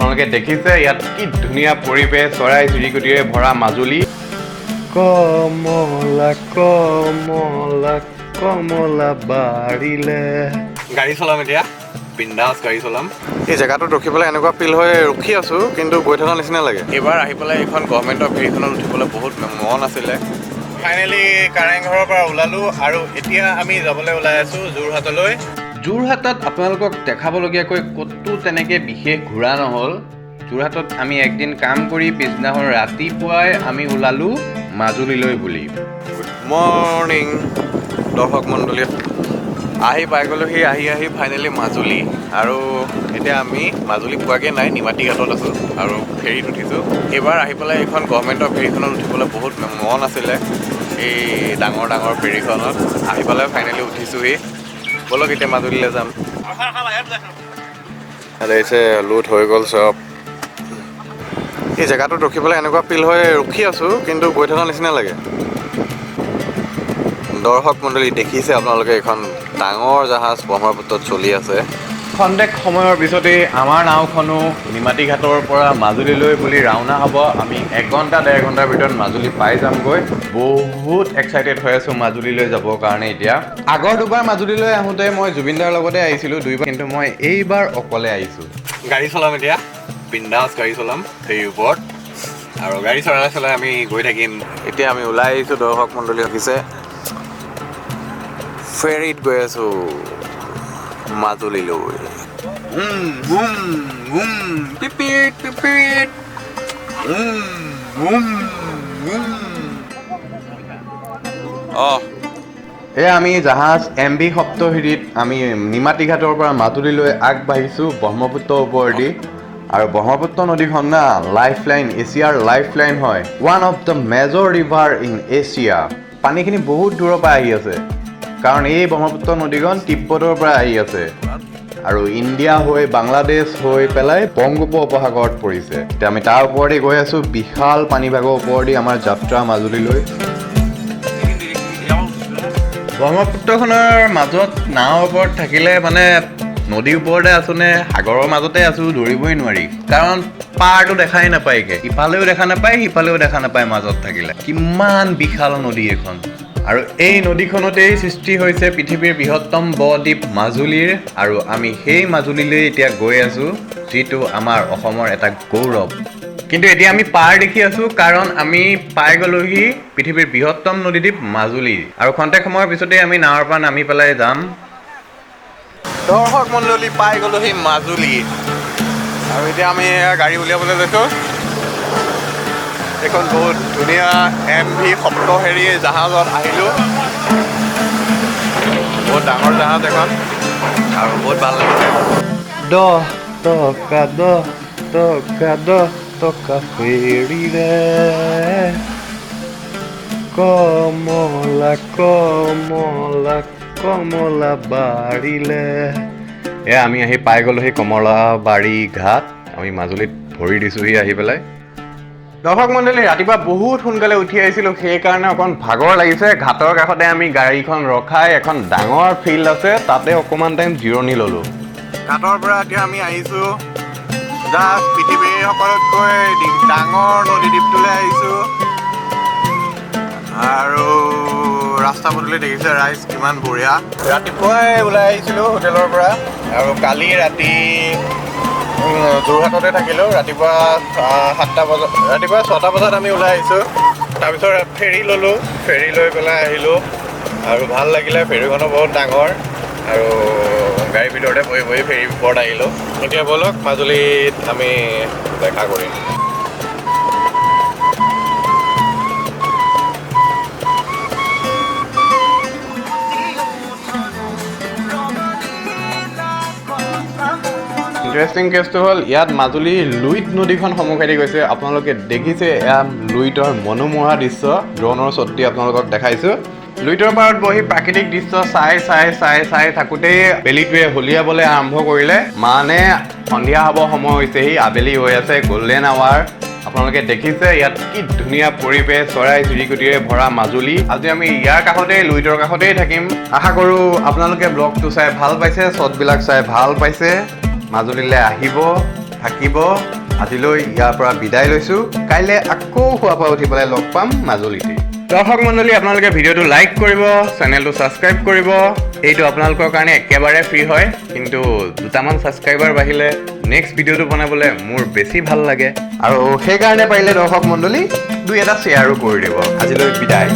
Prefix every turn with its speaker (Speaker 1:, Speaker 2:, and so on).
Speaker 1: আপোনালোকে দেখিছে ইয়াত কি ধুনীয়া পৰিৱেশ চৰাই চিৰিকটিৰে ভৰা মাজুলী কমলা কমলা কমলা বাৰিলে গাড়ী চলাম এতিয়া বিন্দাছ গাড়ী চলাম এই জেগাটোত ৰখিবলৈ এনেকুৱা ফিল হৈ ৰখি আছো কিন্তু গৈ থকা নিচিনা লাগে এইবাৰ আহি পেলাই এইখন গভৰ্ণমেণ্টৰ ফেৰীখনত উঠিবলৈ বহুত মন আছিলে ফাইনেলি কাৰেংঘৰৰ পৰা ওলালো আৰু এতিয়া আমি যাবলৈ ওলাই আছো যোৰহাটলৈ যোৰহাটত আপোনালোকক দেখাবলগীয়াকৈ ক'তো তেনেকৈ বিশেষ ঘূৰা নহ'ল যোৰহাটত আমি একদিন কাম কৰি পিছদিনাখন ৰাতিপুৱাই আমি ওলালো মাজুলীলৈ বুলি গুড মৰ্ণিং দৰ্শক মণ্ডলী আহি পাই গ'লোহি আহি ফাইনেলি মাজুলী আৰু এতিয়া আমি মাজুলী পোৱাগৈ নাই নিমাতী ঘাটত আছোঁ আৰু ফেৰীত উঠিছোঁ এইবাৰ আহি পেলাই এইখন গভৰ্ণমেণ্টৰ ফেৰীখনত উঠিবলৈ বহুত মন আছিলে এই ডাঙৰ ডাঙৰ ফেৰীখনত আহি পেলাই ফাইনেলি উঠিছোঁহি ব'লক এতিয়া মাজুলীলৈ যাম আহিছে লুট হৈ গ'ল চব এই জেগাটোত ৰখিবলৈ এনেকুৱা ফিল হৈ ৰখি আছোঁ কিন্তু গৈ থকা নিচিনা লাগে দৰ্শক মণ্ডলী দেখিছে আপোনালোকে এখন ডাঙৰ জাহাজ ব্ৰহ্মপুত্ৰত চলি আছে খন্তেক সময়ৰ পিছতেই আমাৰ নাওখনো নিমাতী ঘাটৰ পৰা মাজুলীলৈ বুলি ৰাওনা হ'ব আমি 1 ঘণ্টা 1.5 ঘণ্টাৰ ভিতৰত মাজুলী পাই যামগৈ বহুত এক্সাইটেড হৈ আছোঁ মাজুলীলৈ যাবৰ কাৰণে এতিয়া আগৰ দুবাৰ মাজুলীলৈ আহোঁতে মই জুবিনদাৰ লগতে আহিছিলোঁ দুইবাৰ কিন্তু মই এইবাৰ অকলে আহিছোঁ গাড়ী চলাম এতিয়া বিন্দাছ গাড়ী চলাম ফেৰীৰ ওপৰত আৰু গাড়ী চলাই আমি গৈ থাকিম এতিয়া আমি ওলাই আহিছোঁ দৰ্শক মণ্ডলী দেখিছে ফেৰীত গৈ আছো মাজুলীলৈ এয়া আমি জাহাজ MV সপ্তহিৰিত আমি নিমাতী ঘাটৰ পৰা মাজুলীলৈ আগবাঢ়িছোঁ ব্ৰহ্মপুত্ৰৰ ওপৰেদি আৰু ব্ৰহ্মপুত্ৰ নদীখন না লাইফলাইন এছিয়াৰ লাইফলাইন হয় one of the major river in Asia পানীখিনি বহুত দূৰৰ পৰা আহি আছে কাৰণ এই ব্ৰহ্মপুত্ৰ নদীখন তিব্বতৰ পৰা আহি আছে আৰু ইণ্ডিয়া হৈ বাংলাদেশ হৈ পেলাই বংগোপ উপসাগৰত পৰিছে এতিয়া আমি তাৰ ওপৰতে গৈ আছোঁ বিশাল পানীভাগৰ ওপৰেদি আমাৰ যাত্ৰা মাজুলীলৈ ব্ৰহ্মপুত্ৰখনৰ মাজত নাৱৰ ওপৰত থাকিলে মানে নদীৰ ওপৰতে আছোঁ নে সাগৰৰ মাজতে আছোঁ ধৰিবই নোৱাৰি কাৰণ পাৰটো দেখাই নাপায়গৈ ইফালেও দেখা নাপায় সিফালেও দেখা নাপায় মাজত থাকিলে কিমান বিশাল নদী এখন আৰু এই নদীখনতেই সৃষ্টি হৈছে পৃথিৱীৰ বৃহত্তম ব-দ্বীপ মাজুলীৰ আৰু আমি সেই মাজুলীলৈ এতিয়া গৈ আছোঁ যিটো আমাৰ অসমৰ এটা গৌৰৱ কিন্তু এতিয়া আমি পাৰ দেখি আছোঁ কাৰণ আমি পাই গ'লোহি পৃথিৱীৰ বৃহত্তম নদীদ্বীপ মাজুলী আৰু খন্তেক সময়ৰ পিছতেই আমি নাৱৰ পৰা নামি পেলাই যাম দৰ্শক মণ্ডলী পাই গ'লোহি মাজুলী আৰু এতিয়া আমি গাড়ী উলিয়াবলৈ লৈছোঁ এখন বহুত ধুনীয়া MV সপ্তহেৰী জাহাজত আহিলোঁ বহুত ডাঙৰ জাহাজ এখন আৰু বহুত ভাল লাগিছে 10 টকা ফেৰীৰে কমলা কমলা কমলা বাৰিলে আমি আহি পাই গ'লোহি কমলাবাৰী ঘাট আমি মাজুলীত ভৰি দিছোঁহি আহি পেলাই দৰ্শক মণ্ডলী ৰাতিপুৱা বহুত সোনকালে উঠি আহিছিলোঁ সেইকাৰণে অকণ ভাগৰ লাগিছে ঘাটৰ কাষতে আমি গাড়ীখন ৰখাই এখন ডাঙৰ ফিল্ড আছে তাতে অকণমান টাইম জিৰণি ল'লোঁ ঘাটৰ পৰা এতিয়া আমি আহিছোঁ জাষ্ট পৃথিৱীৰ সকলোতকৈ ডাঙৰ নদীদ্বীপটোলৈ আহিছোঁ আৰু ৰাস্তা পদূলি দেখিছে ৰাইজ কিমান বঢ়িয়া ৰাতিপুৱাই ওলাই আহিছিলোঁ হোটেলৰ পৰা আৰু কালি ৰাতি যোৰহাটতে থাকিলোঁ ৰাতিপুৱা 6টা বজাত আমি ওলাই আহিছোঁ তাৰপিছত ফেৰী ল'লোঁ ফেৰী লৈ পেলাই আহিলোঁ আৰু ভাল লাগিলে ফেৰীখনো বহুত ডাঙৰ আৰু গাড়ীৰ ভিতৰতে বহি বহি ফেৰীৰ ওপৰত আহিলোঁ এতিয়া ব'লক মাজুলীত আমি দেখা কৰিম ইণ্টাৰেষ্টিং কেছটো হ'ল ইয়াত মাজুলী লুইত নদীখন সন্মুখেদি গৈছে আপোনালোকে দেখিছে এয়া লুইতৰ মনোমোহা দৃশ্য ড্ৰোনৰ শ্বট দি আপোনালোকক দেখাইছোঁ লুইতৰ পাৰত বহি প্ৰাকৃতিক দৃশ্য চাই থাকোঁতেই বেলিটোৱে হলিয়াবলৈ আৰম্ভ কৰিলে মানে সন্ধিয়া হ'ব সময় হৈছেহি আবেলি হৈ আছে গল্ডেন আৱাৰ আপোনালোকে দেখিছে ইয়াত কি ধুনীয়া পৰিৱেশ চৰাই চিৰিকটিৰে ভৰা মাজুলী আজি আমি ইয়াৰ কাষতেই লুইতৰ কাষতেই থাকিম আশা কৰোঁ আপোনালোকে ব্লগটো চাই ভাল পাইছে শ্বটবিলাক চাই ভাল পাইছে মাজুলীলৈ আহিব থাকিব। আজিলৈ ইয়াৰ পৰা বিদায় লৈছোঁ। কাইলৈ আকৌ শুৱাৰ পৰা উঠি পেলাই লগ পাম মাজুলীতে। দৰ্শক মণ্ডলী, আপোনালোকে ভিডিঅ'টো লাইক কৰিব, চেনেলটো ছাবস্ক্ৰাইব কৰিব। এইটো আপোনালোকৰ কাৰণে একেবাৰে ফ্ৰী হয়, কিন্তু দুটামান ছাবস্ক্ৰাইবাৰ বাঢ়িলে নেক্সট ভিডিঅ'টো বনাবলৈ মোৰ বেছি ভাল লাগে। আৰু সেইকাৰণে পাৰিলে দৰ্শক মণ্ডলী 2-এটা শ্বেয়াৰো কৰি দিব। আজিলৈ বিদায়।